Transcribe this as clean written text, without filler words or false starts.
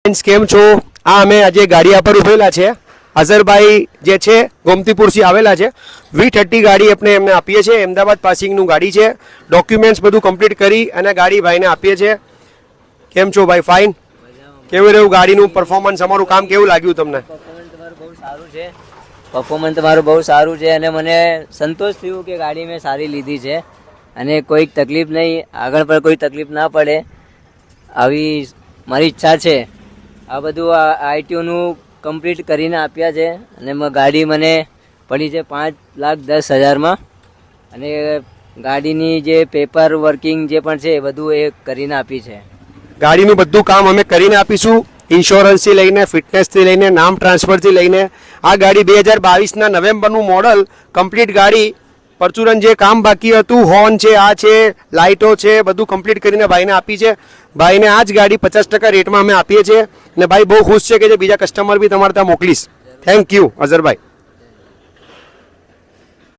કેમ છો? આ અમે આજે ગાડિયા પર ઉભેલા છે. અઝરભાઈ જે છે ગોમતીપુરથી આવેલા છે. V30 ગાડી આપણે એમને આપીએ છીએ. અમદાવાદ પાસિંગનું ગાડી છે. ડોક્યુમેન્ટ્સ બધું કમ્પ્લીટ કરી અને ગાડી ભાઈને આપીએ છીએ. કેમ છો ભાઈ? ફાઇન. કેવું રહ્યું ગાડીનું પરફોર્મન્સ? અમારું કામ કેવું લાગ્યું તમને? પરફોર્મન્સ તમારું બહુ સારું છે અને મને સંતોષ થયું કે ગાડી મેં સારી લીધી છે અને કોઈ તકલીફ નહીં, આગળ પર કોઈ તકલીફ ના પડે આવી મારી ઈચ્છા છે. આ બધું આઈટીઓનું કમ્પ્લીટ કરીને આપ્યા છે અને ગાડી મને પડી છે 5,10,000માં અને ગાડીની જે પેપર વર્કિંગ જે પણ છે એ બધું એ કરીને આપી છે. ગાડીનું બધું કામ અમે કરીને આપીશું. ઇન્સ્યોરન્સથી લઈને, ફિટનેસથી લઈને, નામ ટ્રાન્સફરથી લઈને. આ ગાડી 2022ના નવેમ્બરનું મોડલ, કમ્પ્લીટ ગાડી. પરચુરન જે કામ બાકી હતું, હોર્ન છે, આ છે, લાઇટો છે, બધું કમ્પ્લીટ કરીને ભાઈને આપી છે. ભાઈને આ જ ગાડી 50% રેટમાં અમે આપીએ છીએ અને ભાઈ બહુ ખુશ છે કે જે બીજા કસ્ટમર બી તમારે ત્યાં મોકલીશ. Thank you અઝરભાઈ.